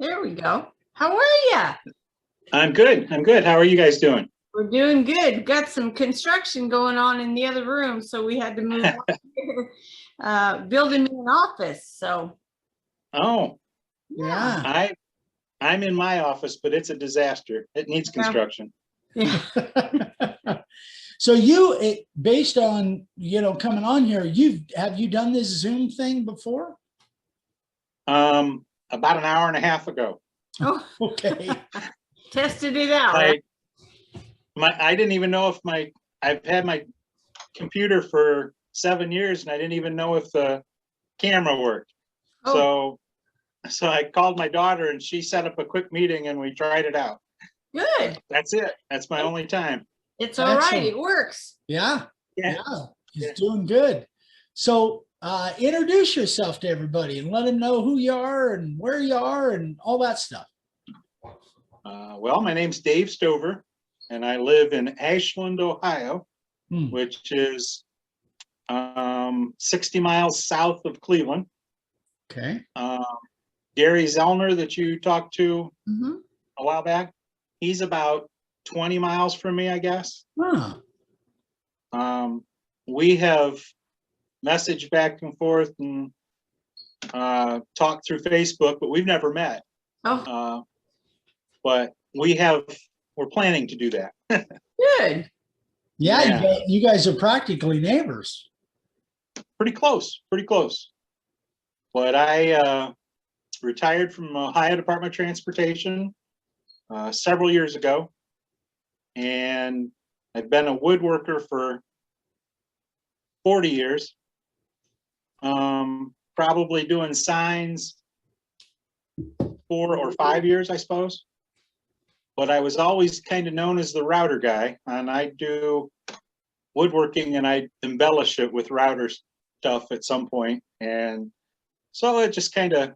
There we go. How are you? I'm good. I'm good. How are you guys doing? We're doing good. Got some construction going on in the other room, so we had to move on. Building me an office. So. Oh, Yeah. I'm in my office, but it's a disaster. It needs construction. Yeah. So based on, coming on here, have you done this Zoom thing before? About an hour and a half ago. Oh, okay. Tested it out. I didn't even know if I've had my computer for 7 years and I didn't even know if the camera worked. Oh. So I called my daughter and she set up a quick meeting and we tried it out. Good. That's it. That's my only time. It's all right. It works. Yeah. Yeah. He's doing good. So introduce yourself to everybody and let them know who you are and where you are and all that stuff. Well, my name's Dave Stover and I live in Ashland, Ohio, which is 60 miles south of Cleveland. Okay. Gary Zellner that you talked to a while back, he's about 20 miles from me, I guess. Huh. We have messaged back and forth and talked through Facebook, but we've never met. Oh. But we're planning to do that. Good. Yeah. You guys are practically neighbors. Pretty close. But I retired from Ohio Department of Transportation several years ago, and I've been a woodworker for 40 years, probably doing signs 4 or 5 years, I suppose. But I was always kind of known as the router guy, and I do woodworking and I embellish it with router stuff at some point. And so it just kind of,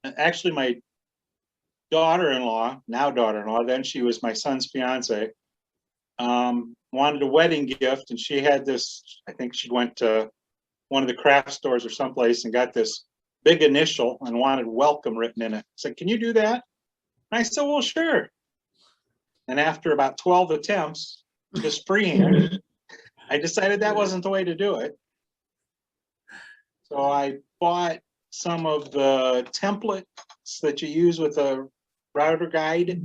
actually my daughter-in-law, then she was my son's fiance, wanted a wedding gift, and she had this, I think she went to one of the craft stores or someplace and got this big initial and wanted welcome written in it. I said, can you do that? And I said, well, sure. And after about 12 attempts, just freehand, I decided that wasn't the way to do it. So I bought some of the templates that you use with a router guide.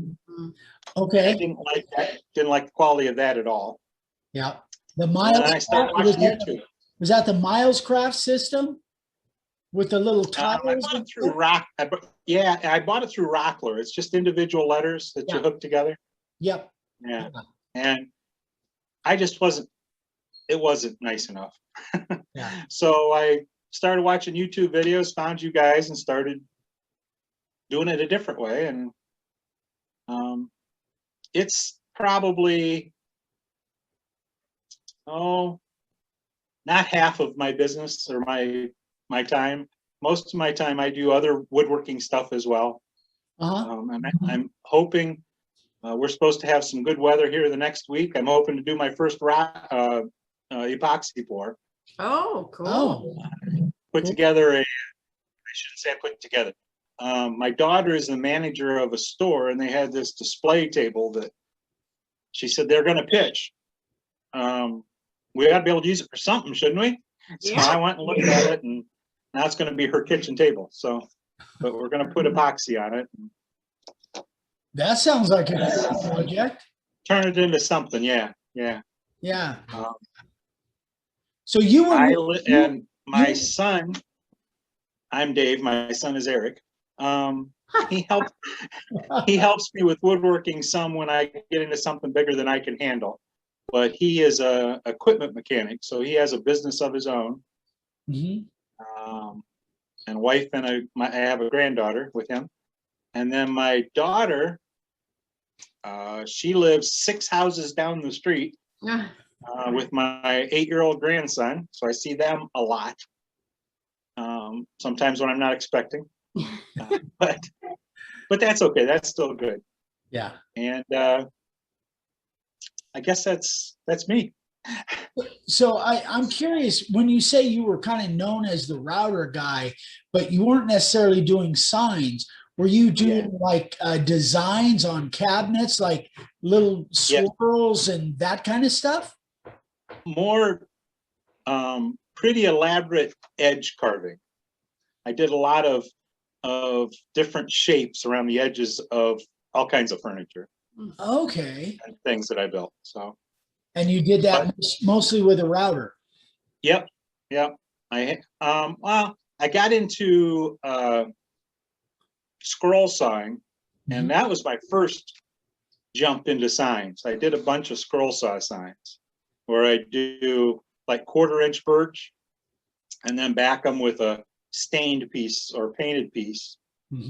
Okay. I didn't like that. Didn't like the quality of that at all. Yeah. The Miles. I started watching YouTube. Was that the Miles Craft system with the little tiles? I bought it through I bought it through Rockler. It's just individual letters that you hook together. Yep. Yeah. And I just it wasn't nice enough. Yeah. So I started watching YouTube videos, found you guys, and started doing it a different way. And it's probably, not half of my business or my time. Most of my time I do other woodworking stuff as well. And I'm hoping, we're supposed to have some good weather here the next week. I'm hoping to do my first epoxy pour. Oh, cool. Put together I shouldn't say I put it together. My daughter is the manager of a store, and they had this display table that she said they're going to pitch. We ought to be able to use it for something, shouldn't we? So I went and looked at it, and now it's going to be her kitchen table. So, but we're going to put epoxy on it. That sounds like a good project. Turn it into something, yeah. So you were my son, I'm Dave, my son is Eric. He helps me with woodworking some when I get into something bigger than I can handle. But he is a equipment mechanic, so he has a business of his own. And wife and I have a granddaughter with him. And then my daughter, she lives 6 houses down the street with my 8-year-old grandson. So I see them a lot. Sometimes when I'm not expecting, but that's okay. That's still good. Yeah. And I guess that's me. So I'm curious, when you say you were kind of known as the router guy, but you weren't necessarily doing signs, Were you doing like designs on cabinets, like little swirls and that kind of stuff? More pretty elaborate edge carving. I did a lot of different shapes around the edges of all kinds of furniture Okay. and things that I built. So, And you did that mostly with a router? yep. Well, I got into scroll sawing, and that was my first jump into signs. I did a bunch of scroll saw signs where I do like 1/4-inch birch and then back them with a stained piece or painted piece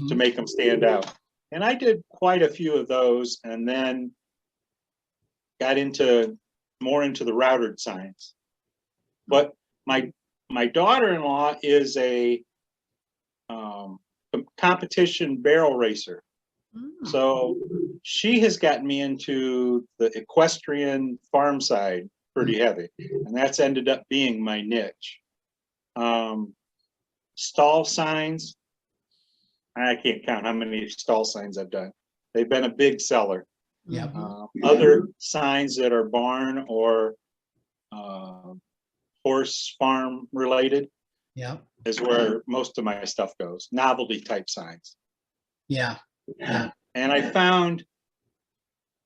to make them stand out. And I did quite a few of those, and then got more into the routered signs. But my daughter-in-law is a competition barrel racer. So she has gotten me into the equestrian farm side pretty heavy, and that's ended up being my niche. Stall signs, I can't count how many stall signs I've done. They've been a big seller. Yeah. Other signs that are barn or horse farm related is where most of my stuff goes. Novelty type signs. Yeah. And I found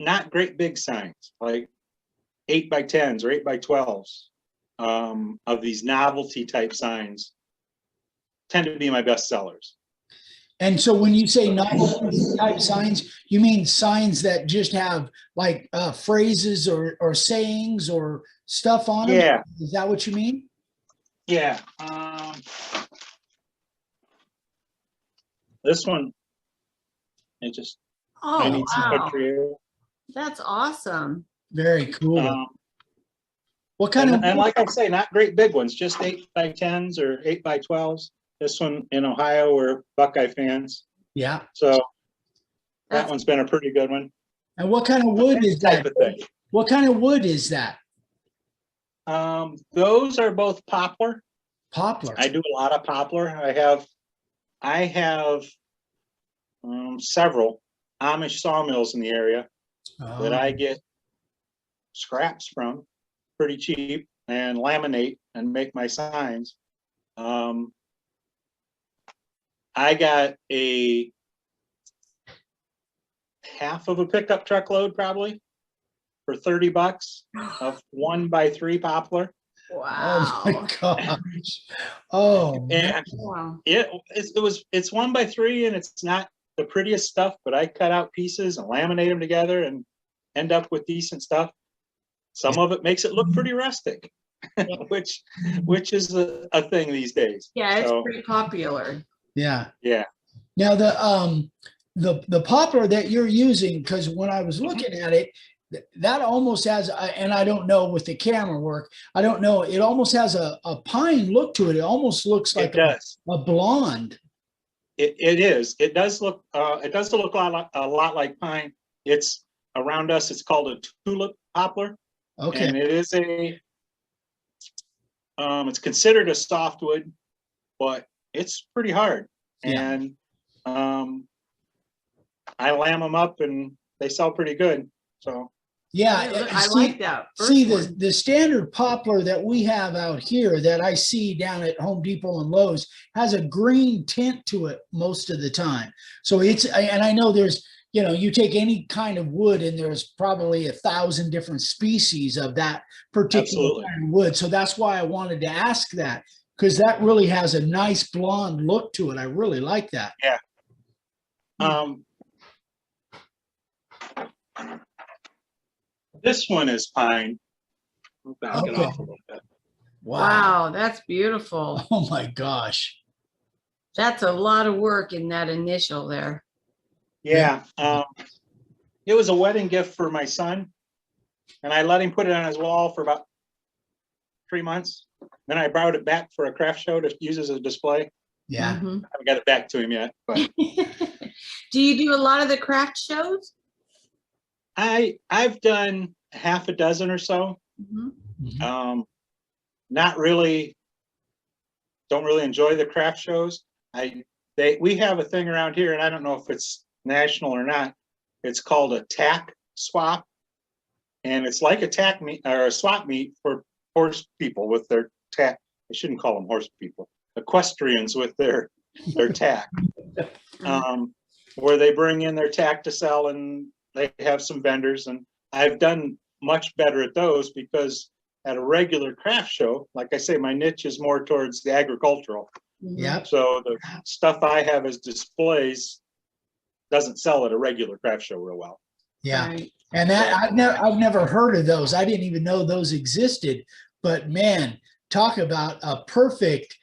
not great big signs, like 8x10s or 8x12s of these novelty type signs tend to be my best sellers. And so when you say novelty type signs, you mean signs that just have like phrases or sayings or stuff on them? Yeah. Is that what you mean? Yeah. This one, it just, I need some country air. That's awesome. Very cool. What kind of? And like I say, not great big ones, just 8x10s or 8x12s. This one in Ohio, we're Buckeye fans. Yeah. So that one's been a pretty good one. And what kind of wood is that? What kind of wood is that? Those are both poplar. Poplar. I do a lot of poplar. I have several Amish sawmills in the area that I get scraps from pretty cheap and laminate and make my signs. I got a half of a pickup truck load probably for $30 of 1x3 poplar. Wow. Oh my gosh. Oh, and wow. It's 1x3 and it's not the prettiest stuff, but I cut out pieces and laminate them together and end up with decent stuff. Some of it makes it look pretty rustic, which is a thing these days. Yeah, it's pretty popular. Yeah. Yeah. Now the poplar that you're using, because when I was looking at it, that almost has, and I don't know with the camera work, I don't know, it almost has a pine look to it. It almost looks like a blonde. It is. It does look a lot like pine. It's around us. It's called a tulip poplar. Okay. And it is it's considered a softwood, but it's pretty hard. Yeah. And I lamb them up and they sell pretty good. So yeah, I like that. See, the standard poplar that we have out here that I see down at Home Depot and Lowe's has a green tint to it most of the time. So and I know there's, you take any kind of wood and there's probably 1,000 different species of that particular kind of wood. So that's why I wanted to ask that, because that really has a nice blonde look to it. I really like that. Yeah. This one is pine. I'll back it off a little bit. Wow, that's beautiful. Oh my gosh. That's a lot of work in that initial there. Yeah. It was a wedding gift for my son, and I let him put it on his wall for about 3 months. Then I borrowed it back for a craft show to use as a display. Yeah. I haven't got it back to him yet. But do you do a lot of the craft shows? I've done half a dozen or so. Not really, don't really enjoy the craft shows. I we have a thing around here, and I don't know if it's national or not. It's called a tack swap. And it's like a tack meet or a swap meet for horse people with their tack. I shouldn't call them horse people, equestrians with their tack. Where they bring in their tack to sell, and they have some vendors. And I've done much better at those because at a regular craft show, like I say, my niche is more towards the agricultural. Yep. So the stuff I have as displays doesn't sell at a regular craft show real well. Yeah. Right. And that I've never heard of those. I didn't even know those existed. But man, talk about a perfect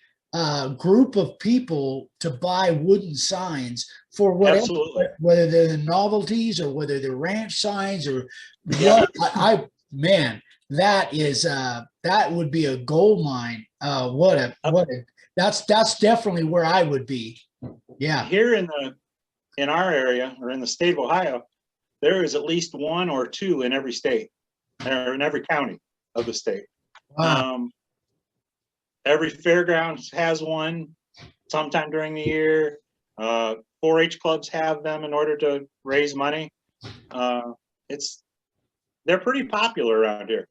group of people to buy wooden signs for whatever, Absolutely. whether they're the novelties or whether they're ranch signs or Yeah. what. Man, that is that would be a gold mine. That's definitely where I would be. Yeah. Here in our area, or in the state of Ohio, there is at least one or two in every state, or in every county of the state. Wow. Every fairgrounds has one sometime during the year. 4-H clubs have them in order to raise money. They're pretty popular around here.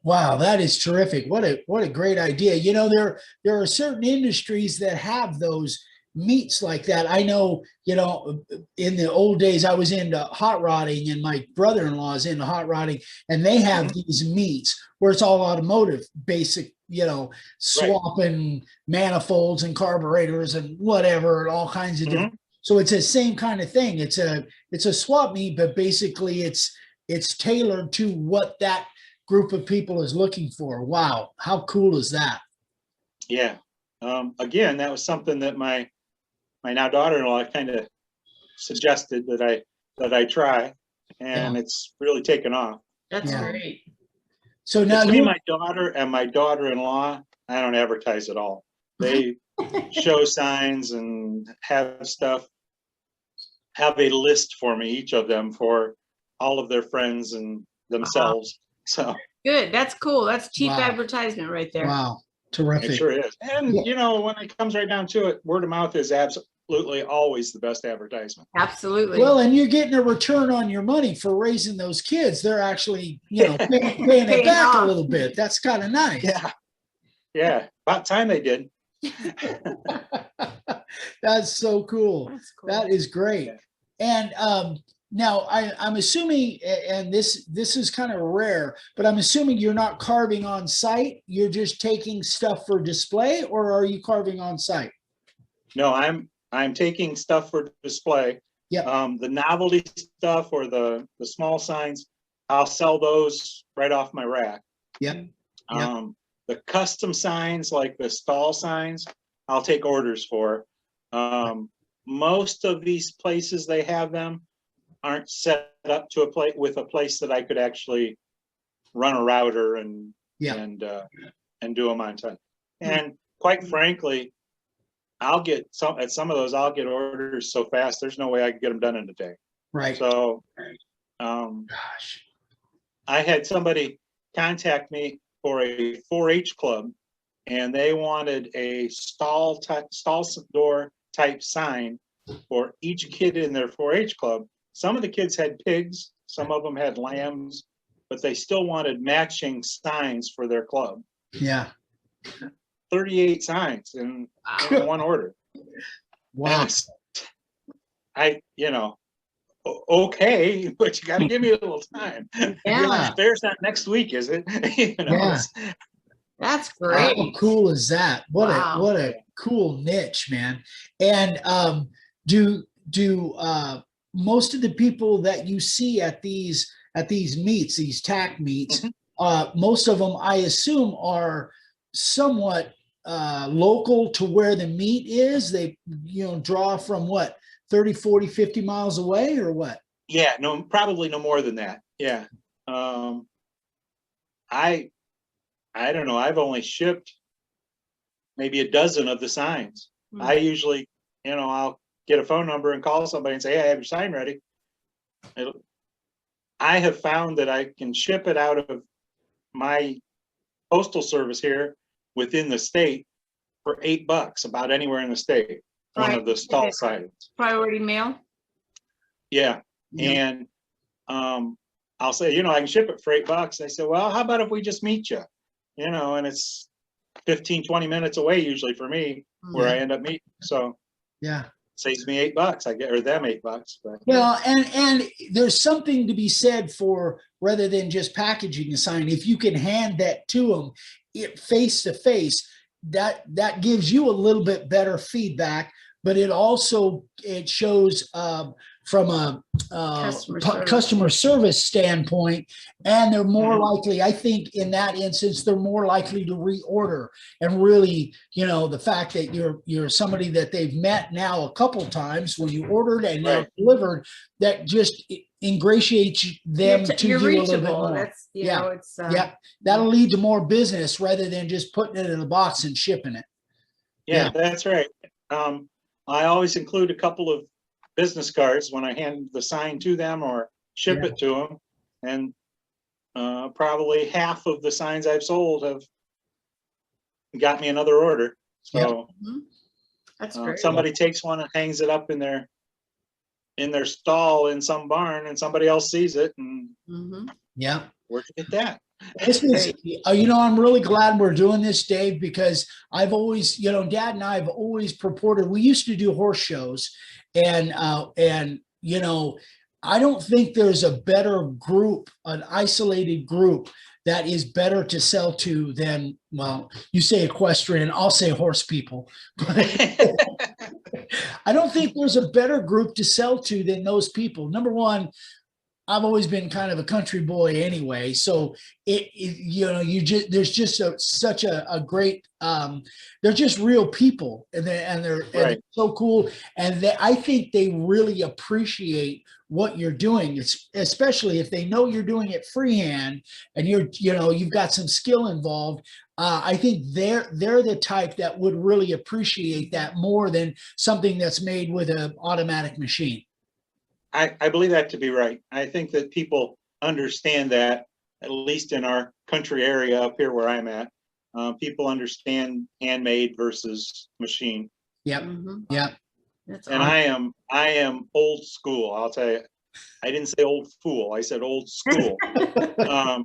Wow, that is terrific. What a great idea. You know, there are certain industries that have those meets like that. I know, you know, in the old days I was into hot rodding, and my brother-in-law is into hot rodding, and they have these meets where it's all automotive, basic, you know, swapping manifolds and carburetors and whatever, and all kinds of different. So it's the same kind of thing. It's a swap meet, but basically it's tailored to what that group of people is looking for. Wow, how cool is that? Yeah. Again, that was something that my now daughter-in-law kind of suggested that I try, and it's really taken off. That's great. So now Between my daughter and my daughter-in-law, I don't advertise at all. They show signs and have a list for me, each of them, for all of their friends and themselves. So Good. That's cool. That's cheap advertisement right there. Wow, terrific. it sure is. And you know, when it comes right down to it, word of mouth is absolutely always the best advertisement. Absolutely. Well, and you're getting a return on your money for raising those kids. They're actually, you know, paying it back a little bit. That's kind of nice. Yeah. About time they did. That's so cool. That's cool. That is great. And now I'm assuming, and this is kind of rare, but I'm assuming you're not carving on site. You're just taking stuff for display, or are you carving on site? No, I'm taking stuff for display. Yeah. The novelty stuff or the small signs, I'll sell those right off my rack. Yeah. The custom signs, like the stall signs, I'll take orders for. Most of these places, they have them, aren't set up to with a place that I could actually run a router and do them on time. And quite frankly, I'll get at some of those, I'll get orders so fast, there's no way I can get them done in a day. Right. So, gosh, I had somebody contact me for a 4-H club, and they wanted a stall door type sign for each kid in their 4-H club. Some of the kids had pigs, some of them had lambs, but they still wanted matching signs for their club. Yeah. 38 signs in one order. Wow. Okay, but you got to give me a little time. Yeah. Fair's not next week, is it? That's great. How cool is that? What a cool niche, man. And do most of the people that you see at these meets, these tack meets, most of them, I assume, are somewhat local to where the meet is? They, draw from what, 30, 40, 50 miles away, or what? Yeah, no, probably no more than that. Yeah. I don't know. I've only shipped maybe a dozen of the signs. I usually, I'll get a phone number and call somebody and say, hey, I have your sign ready. I have found that I can ship it out of my postal service here within the state for $8, about anywhere in the state. one of the stall signs. Priority mail. Yeah, Yeah. and I'll say, you know, I can ship it for $8. They say, well, how about if we just meet you? You know, and it's 15, 20 minutes away usually for me where I end up meeting. So Yeah. saves me $8. I get, or them $8. But Well, and there's something to be said for, rather than just packaging a sign, if you can hand that to them face to face, that gives you a little bit better feedback, but it shows from a customer service standpoint, and they're more likely, I think in that instance, they're more likely to reorder. And really, you know, the fact that you're somebody that they've met now a couple times when you ordered and now delivered, that just ingratiates them to you a little bit more. That's, you know, it's that'll lead to more business rather than just putting it in a box and shipping it. yeah, that's right. I always include a couple of business cards when I hand the sign to them or ship it to them. And probably half of the signs I've sold have got me another order. So that's great. somebody takes one and hangs it up in their stall in some barn, and somebody else sees it, and where'd you get that? This is, you know, I'm really glad we're doing this, Dave, because I've always, you know, Dad and I have always purported, we used to do horse shows, and you know, I don't think there's a better group, an isolated group that is better to sell to than, well, you say equestrian, I'll say horse people. I don't think there's a better group to sell to than those people. Number one, I've always been kind of a country boy anyway, so you know, there's just such a great, they're just real people, and they're so cool, and I think they really appreciate what you're doing, especially if they know you're doing it freehand and you've got some skill involved. I think they're the type that would really appreciate that more than something that's made with an automatic machine. I believe that to be right. I think that people understand that, at least in our country area up here where I'm at, people understand handmade versus machine. Yep. Yep. That's and awesome. I am old school. I'll tell you, I didn't say old fool. I said old school. I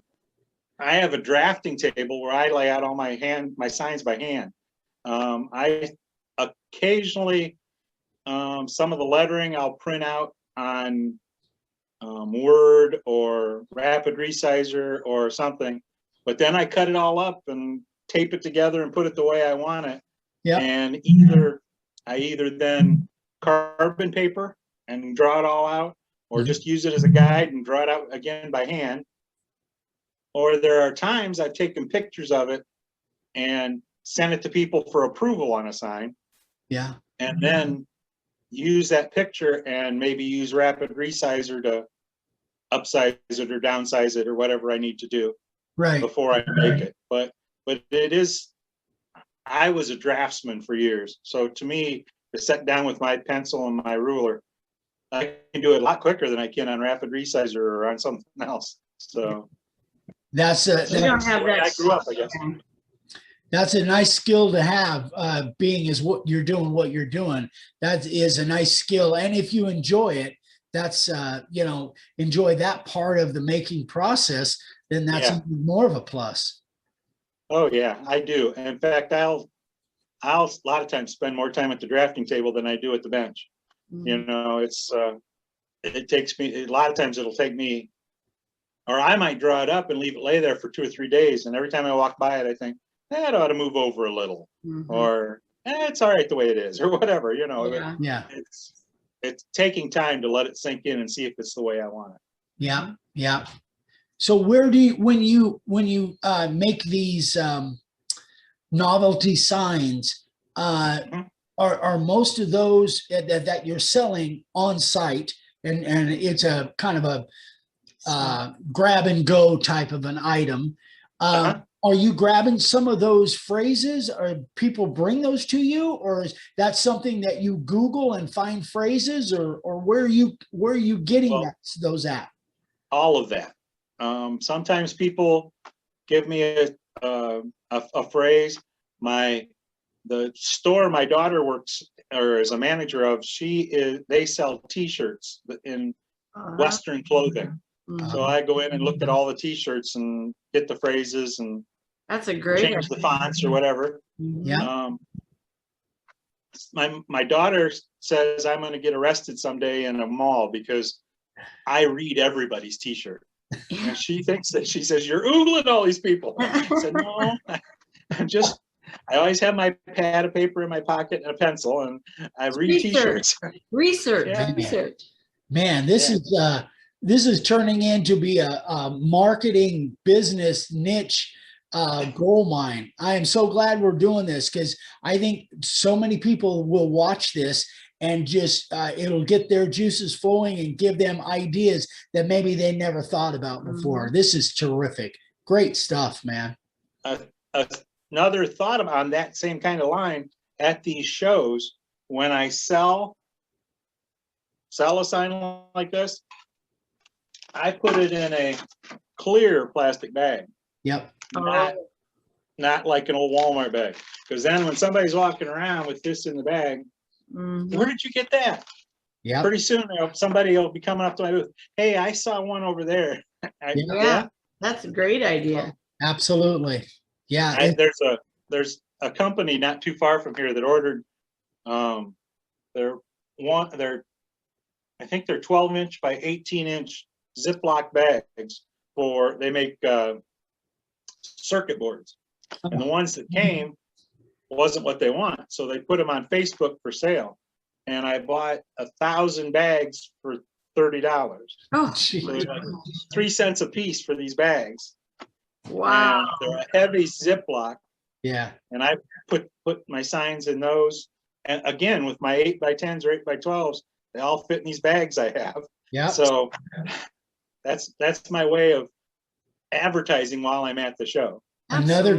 have a drafting table where I lay out all my signs by hand. I occasionally, some of the lettering I'll print out on Word or Rapid Resizer or something, but then I cut it all up and tape it together and put it the way I want it. Yeah. And I either then carbon paper and draw it all out, or just use it as a guide and draw it out again by hand. Or there are times I've taken pictures of it and sent it to people for approval on a sign. Yeah. And then use that picture and maybe use Rapid Resizer to upsize it or downsize it or whatever I need to do before I make it. But it is, I was a draftsman for years. So to me, to sit down with my pencil and my ruler, I can do it a lot quicker than I can on Rapid Resizer or on something else. So that's You don't have that. I grew up, I guess. That's a nice skill to have, being as what you're doing. That is a nice skill. And if you enjoy it, that's, you know, enjoy that part of the making process, then that's even more of a plus. Oh yeah, I do. In fact, I'll a lot of times spend more time at the drafting table than I do at the bench. You know, it takes me, a lot of times it'll take me, or I might draw it up and leave it lay there for 2 or 3 days. And every time I walk by it, I think, that ought to move over a little, or it's all right the way it is, or whatever, you know. Yeah. It's taking time to let it sink in and see if it's the way I want it. Yeah. Yeah. So where do you, when you make these novelty signs, are most of those that you're selling on site, and it's a kind of a grab and go type of an item? Are you grabbing some of those phrases, or people bring those to you, or is that something that you Google and find phrases, or where are you getting those at? All of that. Sometimes people give me a phrase. My the store my daughter works or is a manager of, they sell T-shirts in Western clothing. So I go in and look at all the T-shirts and get the phrases and That's a great change the fonts or whatever. Yeah. My daughter says I'm going to get arrested someday in a mall because I read everybody's T-shirt. And she thinks that, she says, you're oogling all these people. I said, no, I always have my pad of paper in my pocket and a pencil, and I read T-shirts. Research. Yeah. Research. Man, this is turning into be a marketing business niche gold mine. I am so glad we're doing this because I think so many people will watch this and just it'll get their juices flowing and give them ideas that maybe they never thought about before. This is terrific. Great stuff, man. Another thought on that same kind of line, at these shows, when I sell a sign like this, I put it in a clear plastic bag. Yep. Not like an old Walmart bag. Because then when somebody's walking around with this in the bag, where did you get that? Yeah. Pretty soon somebody will be coming up to my booth. Hey, I saw one over there. Yeah, that's a great idea. Absolutely. Yeah. There's a company not too far from here that ordered I think they're 12-inch by 18-inch Ziploc bags they make circuit boards. And the ones that came wasn't what they want. So they put them on Facebook for sale. And I bought 1,000 bags for $30. Oh, So like 3 cents a piece for these bags. wow. And they're a heavy Ziploc. Yeah. And I put my signs in those. And again, with my 8x10s or 8x12s, they all fit in these bags I have. Yeah. So that's my way of advertising while I'm at the show. Another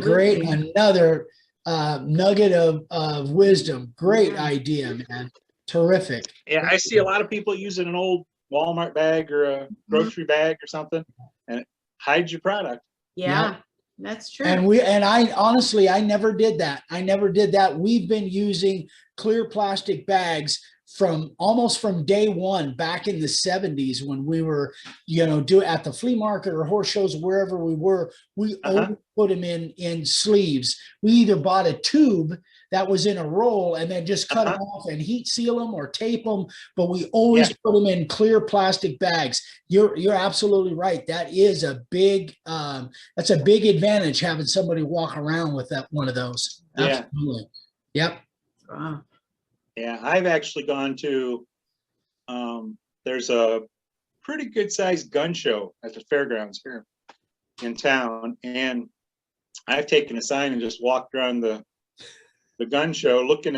nugget of wisdom. Great idea, man. Terrific. Yeah, I see a lot of people using an old Walmart bag or a grocery bag or something, and it hides your product. Yeah, that's true. And I honestly, I never did that. We've been using clear plastic bags almost from day one back in the 70s when we were, at the flea market or horse shows, wherever we were, we always put them in sleeves. We either bought a tube that was in a roll and then just cut them off and heat seal them or tape them, but we always put them in clear plastic bags. You're absolutely right. That is that's a big advantage, having somebody walk around with one of those. Absolutely. Yep. Wow. Yeah, I've actually gone to, there's a pretty good sized gun show at the fairgrounds here in town. And I've taken a sign and just walked around the gun show looking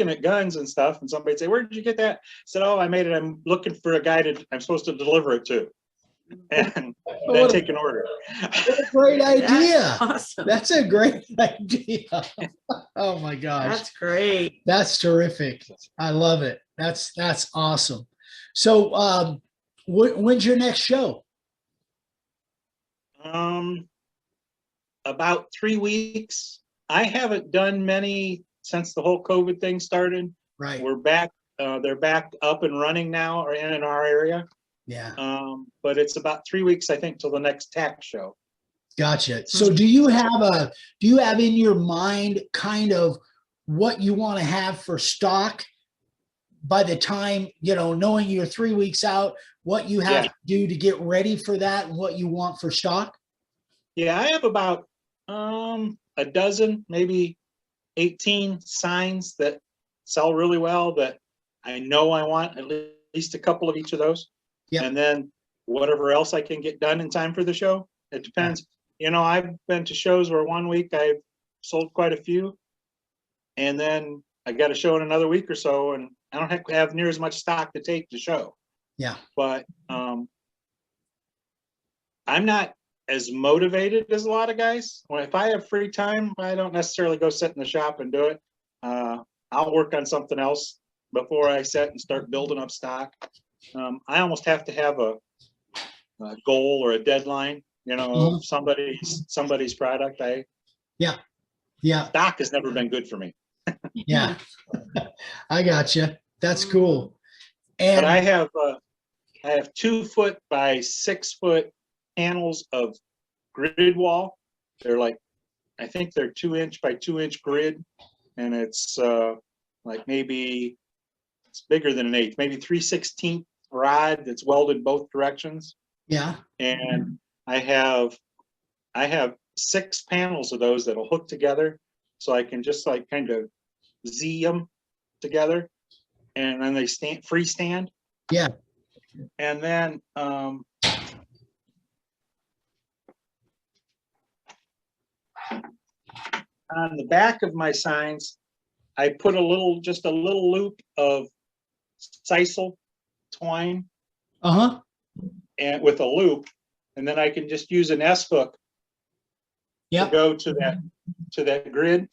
at guns and stuff. And somebody say, where did you get that? I said, oh, I made it. I'm looking for a guy I'm supposed to deliver it to. And then take an order. What a great idea. That's awesome. That's a great idea. Oh my gosh. That's great. That's terrific. I love it. That's awesome. So when's your next show? About 3 weeks. I haven't done many since the whole COVID thing started. Right. We're back. They're back up and running now, or in our area. Yeah. But it's about 3 weeks, I think, till the next tax show. Gotcha. So do you have in your mind kind of what you want to have for stock by the time, knowing you're 3 weeks out, what you have to do to get ready for that and what you want for stock? Yeah, I have about a dozen, maybe 18 signs that sell really well that I know I want at least a couple of each of those. Yep. And then whatever else I can get done in time for the show. It depends. I've been to shows where 1 week I've sold quite a few, and then I got a show in another week or so, and I don't have near as much stock to take to show. Yeah. But I'm not as motivated as a lot of guys. If I have free time, I don't necessarily go sit in the shop and do it. I'll work on something else before I sit and start building up stock. I almost have to have a goal or a deadline, of somebody's product. Yeah. Stock has never been good for me. Yeah. I got you. That's cool. But And I have 2 foot by 6 foot panels of grid wall. They're like, I think they're 2-inch by 2-inch grid, and it's like maybe it's bigger than an eighth, maybe 3/16 rod that's welded both directions. yeah, And I have 6 panels of those that'll hook together, so I can just like kind of Z them together, and then they freestand. yeah, And then on the back of my signs, I put just a little loop of sisal twine uh-huh, and with a loop, and then I can just use an S hook to yep, go to that grid.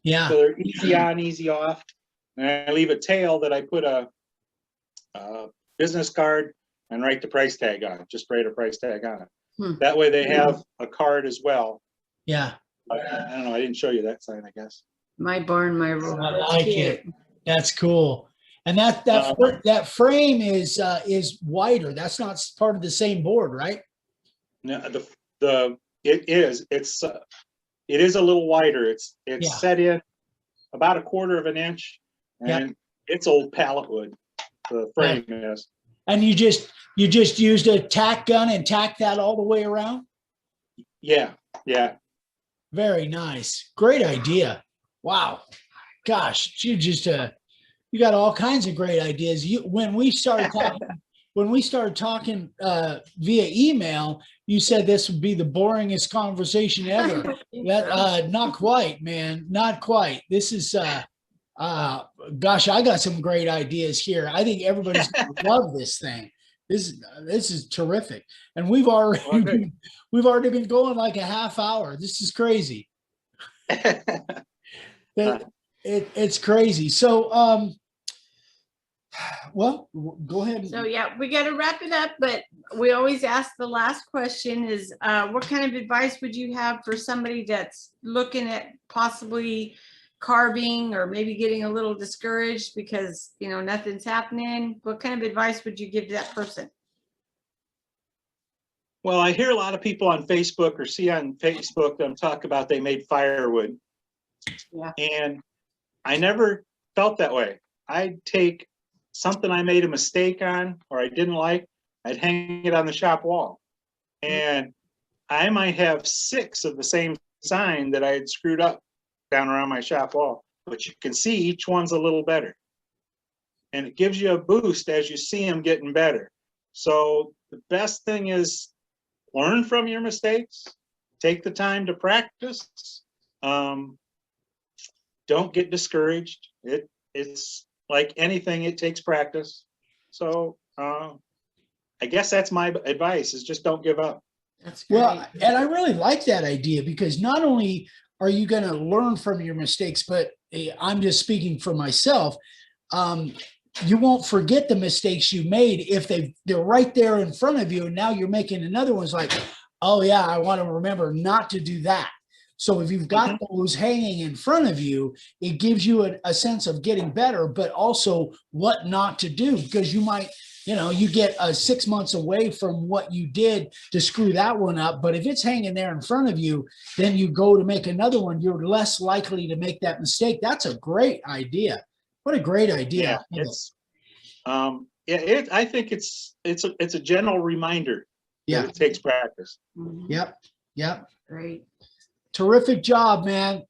yeah, So they're easy on, easy off. And I leave a tail that I put a business card and write the price tag on it. Just write a price tag on it. That way they have a card as well. yeah. I don't know. I didn't show you that sign, I guess. My barn, my rule. I That's like cute. it. That's cool. And that frame is wider. That's not part of the same board, right? No, it is. It is a little wider. It's Yeah. set in about 1/4 of an inch, and it's old pallet wood. The frame is. And you just used a tack gun and tacked that all the way around? Yeah, yeah. Very nice. Great idea. Wow. Gosh, you got all kinds of great ideas. When we started talking via email, you said this would be the boringest conversation ever. Not quite, man. Not quite. This is gosh, I got some great ideas here. I think everybody's gonna love this thing. This is terrific. And we've already been going like a half hour. This is crazy. It's crazy. So well, go ahead. So yeah, we got to wrap it up, but we always ask the last question is, what kind of advice would you have for somebody that's looking at possibly carving or maybe getting a little discouraged because, you know, nothing's happening? What kind of advice would you give to that person? Well, I hear a lot of people on Facebook or see on Facebook them talk about they made firewood. Yeah. And I never felt that way. I'd take something I made a mistake on or I didn't like, I'd hang it on the shop wall. And I might have 6 of the same sign that I had screwed up down around my shop wall, but you can see each one's a little better. And it gives you a boost as you see them getting better. So the best thing is learn from your mistakes, take the time to practice. Don't get discouraged. It's like anything, it takes practice. So I guess that's my advice, is just don't give up. That's great. Well, and I really like that idea, because not only are you going to learn from your mistakes, but I'm just speaking for myself. You won't forget the mistakes you made if they're right there in front of you. And now you're making another one. It's like, oh yeah, I want to remember not to do that. So if you've got those hanging in front of you, it gives you a sense of getting better, but also what not to do, because you might, you get 6 months away from what you did to screw that one up. But if it's hanging there in front of you, then you go to make another one, you're less likely to make that mistake. That's a great idea. What a great idea. Yeah, I think it's a general reminder that it takes practice. Yep. Great. Terrific job, man.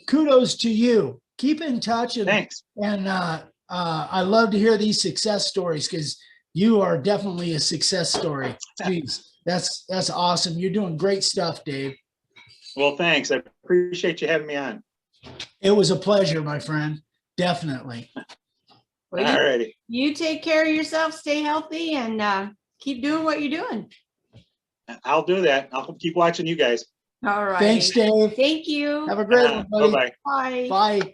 Kudos to you. Keep in touch. Thanks. And I love to hear these success stories, because you are definitely a success story. Jeez, that's awesome. You're doing great stuff, Dave. Well, thanks. I appreciate you having me on. It was a pleasure, my friend. Definitely. Well, All righty. You take care of yourself, stay healthy, and keep doing what you're doing. I'll do that. I'll keep watching you guys. All right. Thanks, Dave. Thank you. Have a great one, buddy. Bye-bye. Bye. Bye.